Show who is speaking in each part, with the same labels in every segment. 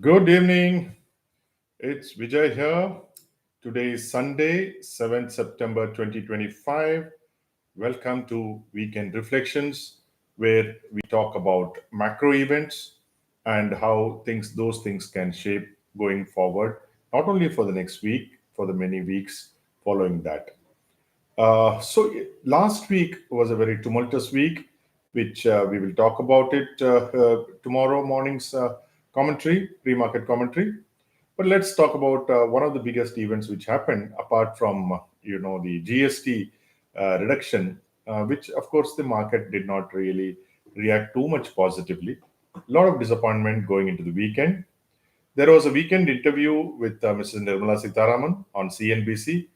Speaker 1: Good evening. It's Vijay here. Today is Sunday, 7th September 2025. Welcome to Weekend Reflections, where we talk about macro events and how those things can shape going forward, not only for the next week, for the many weeks following that. Last week was a very tumultuous week, which we will talk about it tomorrow morning's commentary, pre-market commentary. But let's talk about one of the biggest events which happened, apart from the GST reduction, which of course the market did not really react too much positively. A lot of disappointment going into the weekend. There was a weekend interview with Mrs. Nirmala Sitharaman on CNBC.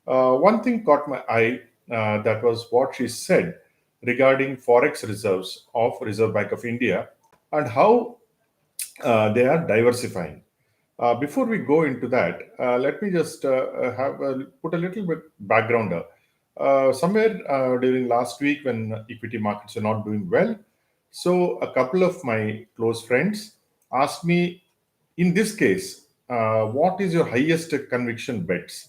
Speaker 1: One thing caught my eye. That was what she said regarding forex reserves of Reserve Bank of India and how they are diversifying. Before we go into that, let me just put a little bit background. Somewhere during last week, when equity markets are not doing well, so a couple of my close friends asked me, in this case, what is your highest conviction bets?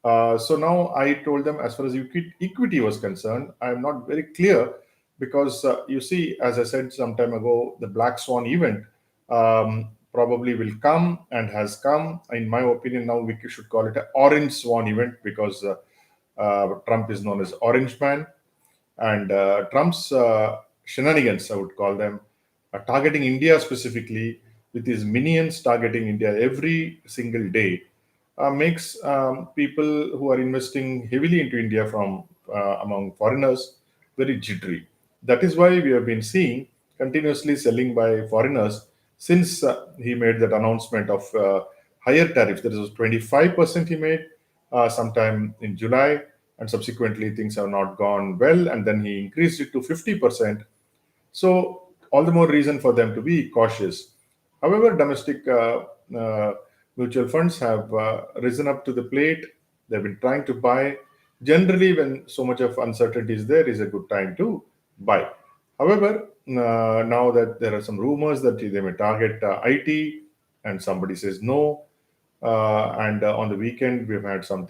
Speaker 1: So now I told them, as far as equity was concerned, I am not very clear because you see, as I said some time ago, the Black Swan event probably will come and has come. In my opinion, now we should call it an Orange Swan event because Trump is known as Orange Man, and Trump's shenanigans, I would call them, targeting India specifically, with his minions targeting India every single day, makes people who are investing heavily into India from among foreigners very jittery. That is why we have been seeing continuously selling by foreigners since he made that announcement of higher tariffs. That is 25% he made sometime in July, and subsequently things have not gone well, and then he increased it to 50%. So all the more reason for them to be cautious. However, domestic mutual funds have risen up to the plate. They've been trying to buy. Generally, when so much of uncertainty is there, is a good time to buy. However, now that there are some rumors that they may target IT, and somebody says no, and on the weekend we've had some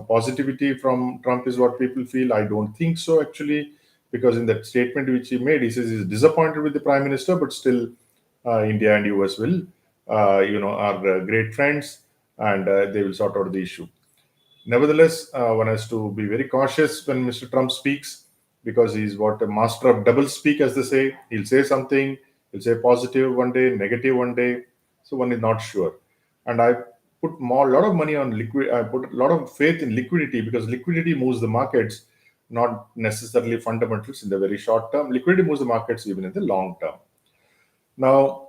Speaker 1: positivity from Trump, is what people feel. I don't think so actually, because in that statement which he made, he says he's disappointed with the prime minister, but still, India and US will, are great friends, and they will sort out the issue. Nevertheless, one has to be very cautious when Mr. Trump speaks, because he's what a master of double speak, as they say. He'll say something, he'll say positive one day, negative one day, so one is not sure. And I put more lot of money on liquid. I put a lot of faith in liquidity, because liquidity moves the markets, not necessarily fundamentals in the very short term. Liquidity moves the markets even in the long term. Now,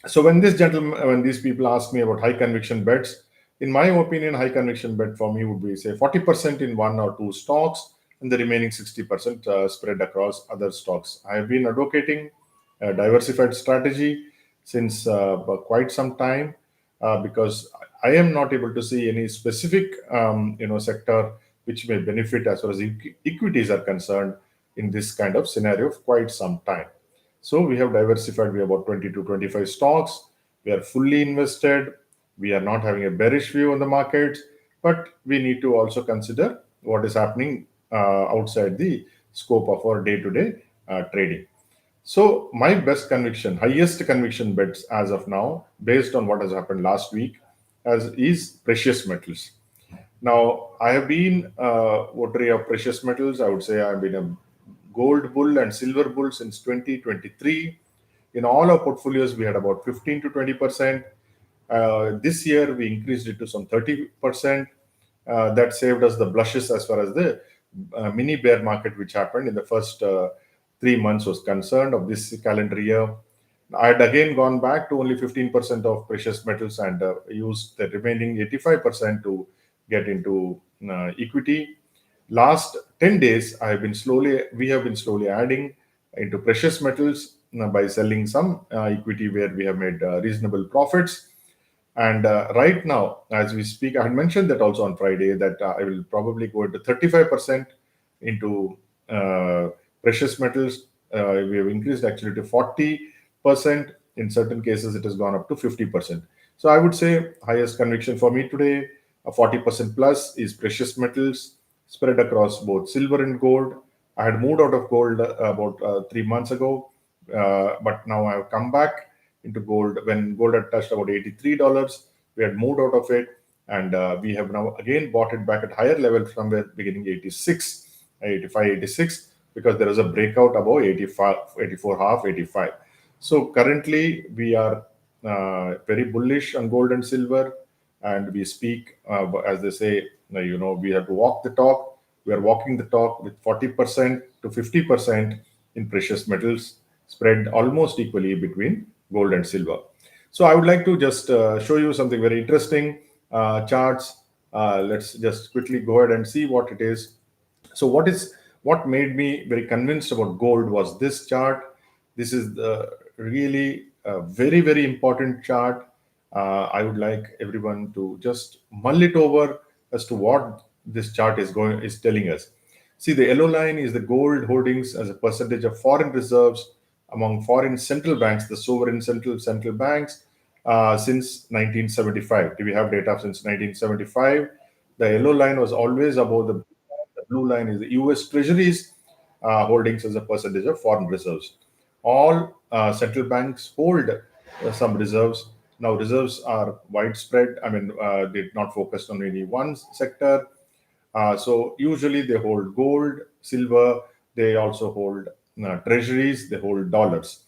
Speaker 1: so when these people ask me about high conviction bets, in my opinion, high conviction bet for me would be, say, 40% in one or two stocks, and the remaining 60% spread across other stocks. I have been advocating a diversified strategy since quite some time, because I am not able to see any specific sector which may benefit as far as equities are concerned in this kind of scenario of quite some time. So we have diversified. We have about 20 to 25 stocks. We are fully invested. We are not having a bearish view on the markets, but we need to also consider what is happening outside the scope of our day-to-day trading. So my best conviction, highest conviction bets as of now, based on what has happened last week, as is precious metals. Now, I have been votary of precious metals. I would say I've been a gold bull and silver bull since 2023. In all our portfolios, we had about 15 to 20%. This year, we increased it to some 30%. That saved us the blushes as far as the mini bear market, which happened in the first 3 months, was concerned of this calendar year. I had again gone back to only 15% of precious metals and used the remaining 85% to get into equity. Last 10 days, we have been slowly adding into precious metals by selling some equity where we have made reasonable profits. And right now, as we speak, I had mentioned that also on Friday, that I will probably go into 35% into precious metals. We have increased actually to 40% In certain cases, it has gone up to 50%. So I would say highest conviction for me today, 40% plus, is precious metals spread across both silver and gold. I had moved out of gold about 3 months ago, but now I have come back into gold. When gold had touched about $83, we had moved out of it, and we have now again bought it back at higher level somewhere beginning 86, 85, 86, because there is a breakout above 85, 84 half, 85. So currently we are very bullish on gold and silver, and we speak, as they say, we have to walk the talk. We are walking the talk with 40% to 50% in precious metals, spread almost equally between gold and silver. So I would like to just show you something very interesting charts. Let's just quickly go ahead and see what it is. So what made me very convinced about gold was this chart. This is the really very, very important chart. I would like everyone to just mull it over as to what this chart is telling us. See, the yellow line is the gold holdings as a percentage of foreign reserves among foreign central banks, the sovereign central banks, since 1975. Do we have data since 1975? The yellow line was always above the blue line is the US Treasuries holdings as a percentage of foreign reserves. All central banks hold some reserves. Now, reserves are widespread. I mean, they're not focused on any one sector. So usually they hold gold, silver. They also hold treasuries. They hold dollars.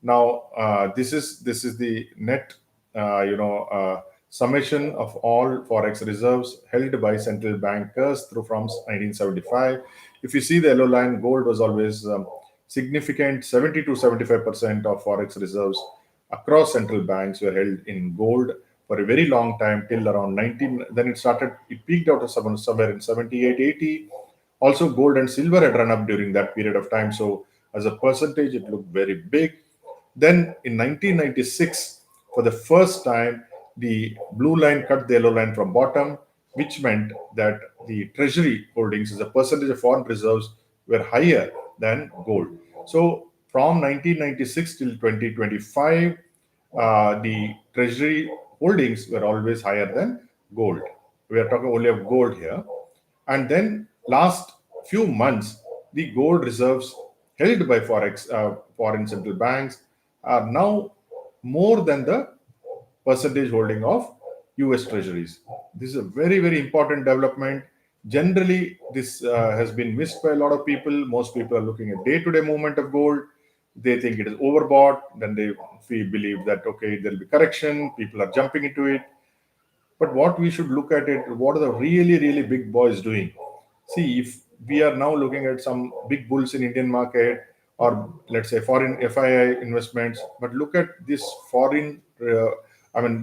Speaker 1: Now, this is the net, summation of all forex reserves held by central bankers through from 1975. If you see the yellow line, gold was always significant. 70 to 75% of forex reserves across central banks were held in gold for a very long time till around 19. Then it peaked out somewhere in 78, 80. Also, gold and silver had run up during that period of time. So, as a percentage, it looked very big. Then in 1996, for the first time, the blue line cut the yellow line from bottom, which meant that the treasury holdings as a percentage of foreign reserves were higher than gold. So from 1996 till 2025, the treasury holdings were always higher than gold. We are talking only of gold here. And then last few months, the gold reserves held by foreign central banks are now more than the percentage holding of US treasuries. This is a very, very important development. Generally, this has been missed by a lot of people. Most people are looking at day-to-day movement of gold. They think it is overbought. Then they believe that, okay, there'll be correction. People are jumping into it. But what we should look at it, what are the really, really big boys doing? See, if we are now looking at some big bulls in Indian market, or let's say foreign FII investments, but look at this foreign,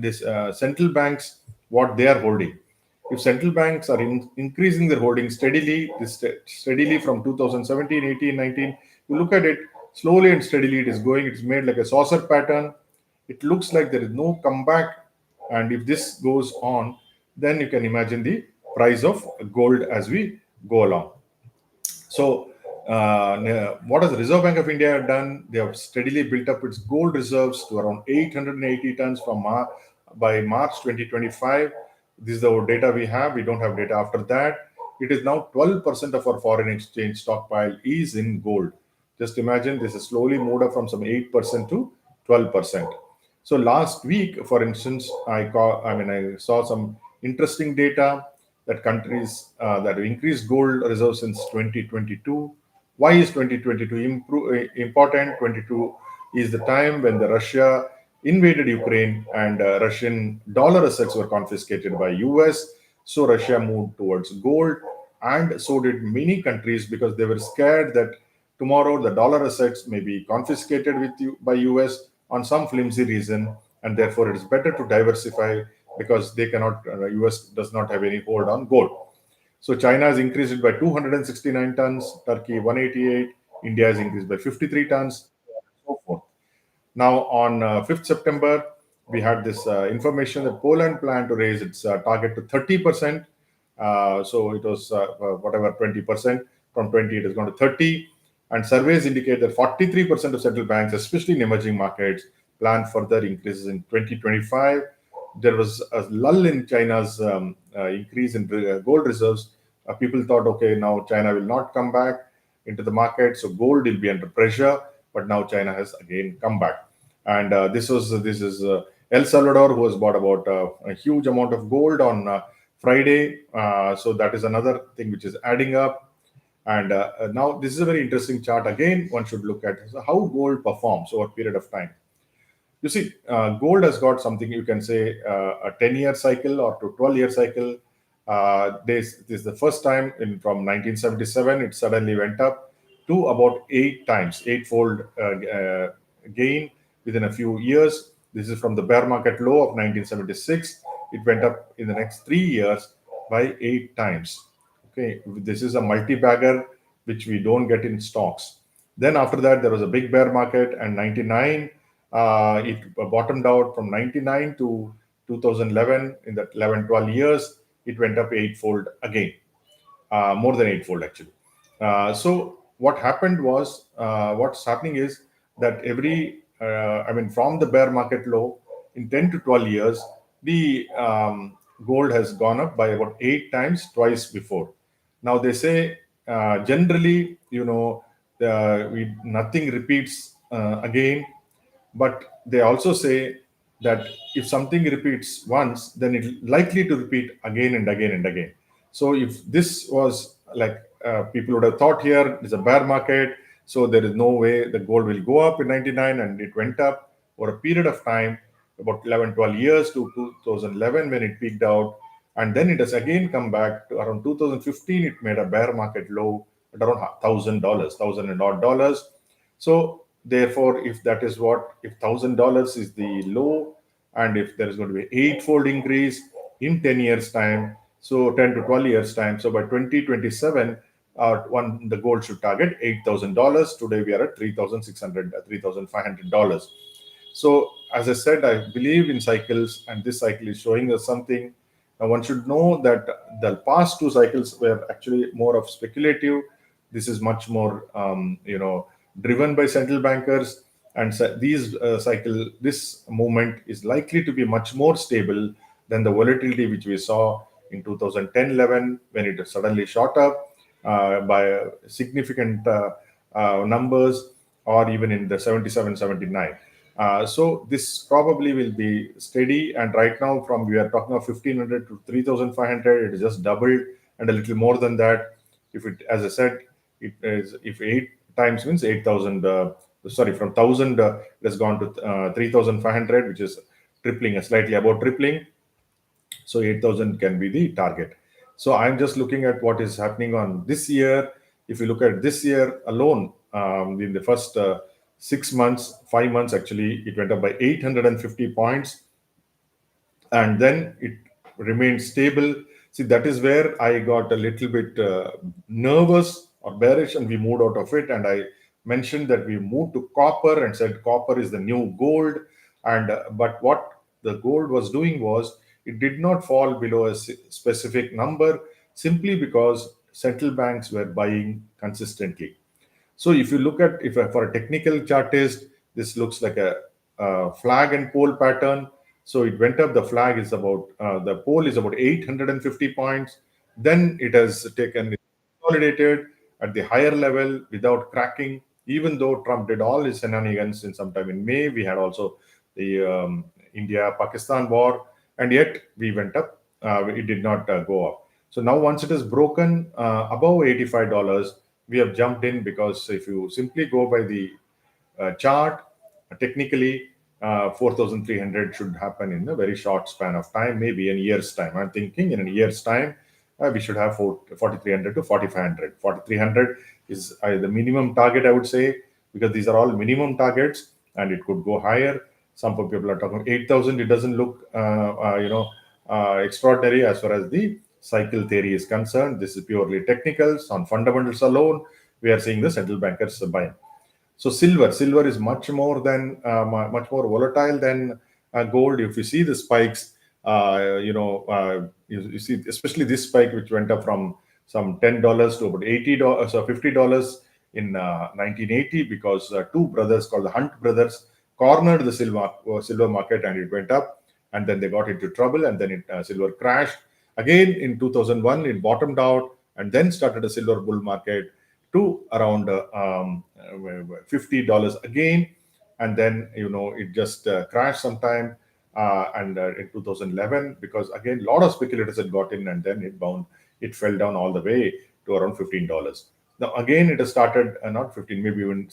Speaker 1: this central banks, what they are holding. If central banks are increasing their holding steadily, steadily from 2017, 18, 19, you look at it slowly and steadily, it is going. It's made like a saucer pattern. It looks like there is no comeback. And if this goes on, then you can imagine the price of gold as we go along. So, what has the Reserve Bank of India done? They have steadily built up its gold reserves to around 880 tons by March 2025. This is the data we have. We don't have data after that. It is now 12% of our foreign exchange stockpile is in gold. Just imagine this has slowly moved up from some 8% to 12%. So last week, for instance, I saw some interesting data that countries that have increased gold reserves since 2022. Why is 2022 important? 22 is the time when the Russia invaded Ukraine and Russian dollar assets were confiscated by US. So Russia moved towards gold, and so did many countries because they were scared that tomorrow the dollar assets may be confiscated by US on some flimsy reason, and therefore it is better to diversify because they cannot. US does not have any hold on gold. So China has increased it by 269 tons, Turkey 188, India has increased by 53 tons, and so forth. Now on 5th September, we had this information that Poland planned to raise its target to 30%. So it was whatever 20%. From 20, it has gone to 30. And surveys indicate that 43% of central banks, especially in emerging markets, plan further increases in 2025. There was a lull in China's increase in gold reserves. People thought, okay, now China will not come back into the market, so gold will be under pressure. But now China has again come back, and this is El Salvador, who has bought about a huge amount of gold on Friday. So that is another thing which is adding up. And now this is a very interesting chart. Again, one should look at how gold performs over a period of time. You see, gold has got something you can say a 10-year cycle or to 12-year cycle. This is the first time from 1977, it suddenly went up to about 8 times, eightfold gain within a few years. This is from the bear market low of 1976. It went up in the next 3 years by 8 times. Okay, this is a multi-bagger which we don't get in stocks. Then after that, there was a big bear market, and 99 it bottomed out from 99 to 2011. In that 11, 12 years, it went up eightfold again, more than eightfold actually. So what happened was, what's happening is that from the bear market low in 10 to 12 years, the gold has gone up by about 8 times twice before. Now they say generally, nothing repeats again, but they also say that if something repeats once, then it's likely to repeat again and again and again. So if this was like people would have thought here is a bear market, so there is no way the gold will go up in 99, and it went up for a period of time, about 11, 12 years to 2011 when it peaked out. And then it has again come back to around 2015. It made a bear market low at around $1,000, thousand and odd dollars. So therefore, if that is what, if $1,000 is the low, and if there is going to be eightfold increase in 10 years time, so 10 to 12 years time, so by 2027, the gold should target $8,000. Today we are at $3,600, $3,500. So as I said, I believe in cycles, and this cycle is showing us something. Now one should know that the past two cycles were actually more of speculative. This is much more, driven by central bankers, and this movement is likely to be much more stable than the volatility which we saw in 2010-11 when it suddenly shot up by significant numbers, or even in the 77-79. So this probably will be steady, and right now from we are talking of 1,500 to 3,500, it is just doubled and a little more than that. If it, as I said, it is, if 8 times means 8,000. From 1,000 it has gone to 3,500, which is tripling, slightly above tripling. So 8,000 can be the target. So I'm just looking at what is happening on this year. If you look at this year alone, in the first 6 months, 5 months actually, it went up by 850 points, and then it remained stable. See, that is where I got a little bit nervous or bearish, and we moved out of it. And I mentioned that we moved to copper and said copper is the new gold. And but what the gold was doing was it did not fall below a specific number, simply because central banks were buying consistently. So if you look at, if for a technical chartist, this looks like a flag and pole pattern. So it went up. The flag is about the pole is about 850 points. Then it has taken consolidated at the higher level without cracking. Even though Trump did all his shenanigans in sometime in May, we had also the India-Pakistan war, and yet we went up. It did not go up. So now once it is broken above $85, we have jumped in, because if you simply go by the chart, technically 4,300 should happen in a very short span of time, maybe in a year's time. I'm thinking in a year's time, we should have 4,300 to 4,500. 4,300 is the minimum target, I would say, because these are all minimum targets, and it could go higher. Some people are talking 8,000. It doesn't look, extraordinary as far as the cycle theory is concerned. This is purely technicals. On fundamentals alone, we are seeing the central bankers buying. So silver is much more volatile than gold. If you see the spikes, you see especially this spike, which went up from some $10 to about $80, so $50 in 1980, because two brothers called the Hunt brothers cornered the silver market, and it went up, and then they got into trouble, and then silver crashed again in 2001. It bottomed out and then started a silver bull market to around $50 again, and then it just crashed sometime, and in 2011, because again a lot of speculators had got in, and then it fell down all the way to around $15. Now again it has started, not 15, maybe even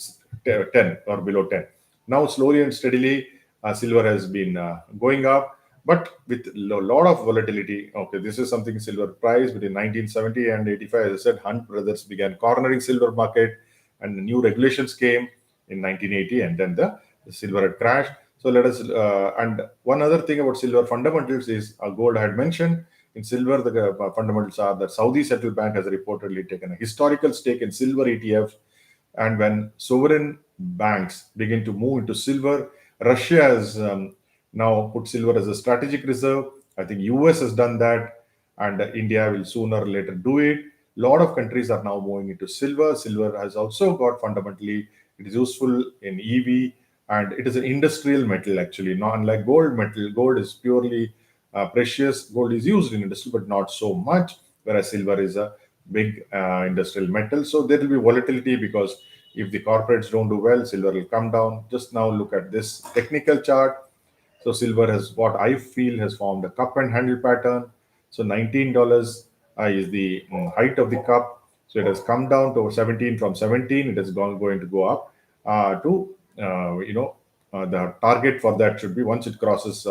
Speaker 1: 10 or below 10. Now slowly and steadily silver has been going up, but with a lot of volatility. Okay, this is something silver price between 1970 and 85. As I said, Hunt brothers began cornering silver market, and the new regulations came in 1980, and then the silver had crashed. So let us, and one other thing about silver fundamentals is gold I had mentioned. In silver, the fundamentals are that Saudi Central Bank has reportedly taken a historical stake in silver ETFs, and when sovereign banks begin to move into silver, Russia has now put silver as a strategic reserve. I think US has done that, and India will sooner or later do it. A lot of countries are now moving into silver. Silver has also got fundamentally, it is useful in EV, and it is an industrial metal actually, not unlike gold metal. Gold is purely precious. Gold is used in industry, but not so much, whereas silver is a big industrial metal. So there will be volatility, because if the corporates don't do well, silver will come down. Just now look at this technical chart. So silver has, what I feel, has formed a cup and handle pattern. So $19 is the height of the cup. So it has come down to 17. From 17, it is going to go up to the target for that should be, once it crosses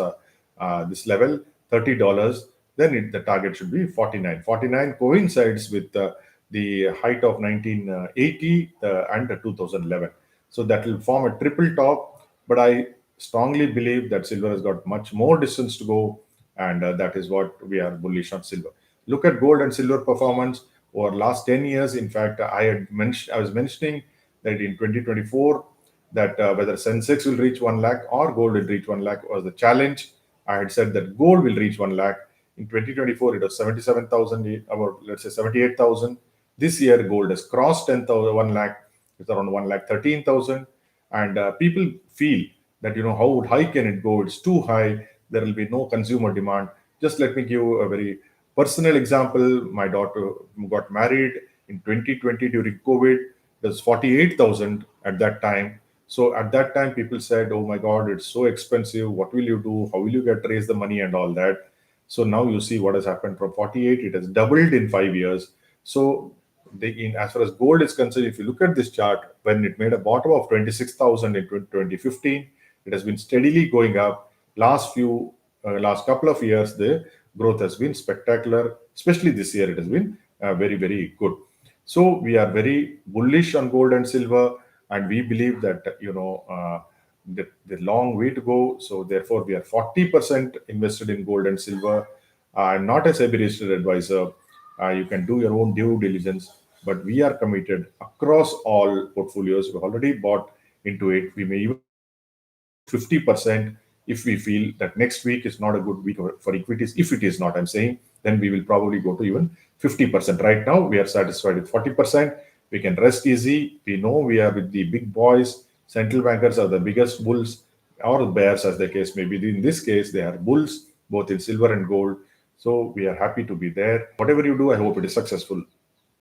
Speaker 1: this level, $30. Then the target should be 49. 49 coincides with the height of 1980 and 2011. So that will form a triple top. But I strongly believe that silver has got much more distance to go, and that is what we are bullish on silver. Look at gold and silver performance over last 10 years. In fact, I was mentioning that in 2024, that whether Sensex will reach 1 lakh or gold will reach 1 lakh was the challenge. I had said that gold will reach 1 lakh. In 2024, it was 77,000, about let's say 78,000. This year, gold has crossed 10,000, 1 lakh. It's around 1 lakh 13,000. And people feel that, how high can it go? It's too high. There will be no consumer demand. Just let me give a very personal example. My daughter got married in 2020 during COVID. It was 48,000 at that time. So at that time, people said, "Oh my God, it's so expensive. What will you do? How will you raise the money and all that?" So now you see what has happened. From 48, it has doubled in 5 years. So as far as gold is concerned, if you look at this chart, when it made a bottom of 26,000 in 2015, it has been steadily going up. Last couple of years, the growth has been spectacular. Especially this year, it has been very, very good. So we are very bullish on gold and silver, and we believe that the long way to go. So therefore, we are 40% invested in gold and silver. I'm not a SEBI registered advisor. You can do your own due diligence, but we are committed across all portfolios. We've already bought into it. We may even go to 50% if we feel that next week is not a good week for equities. If it is not, I'm saying, then we will probably go to even 50%. Right now, we are satisfied with 40%. We can rest easy. We know we are with the big boys. Central bankers are the biggest bulls or bears, as the case may be. In this case, they are bulls, both in silver and gold. So we are happy to be there. Whatever you do, I hope it is successful.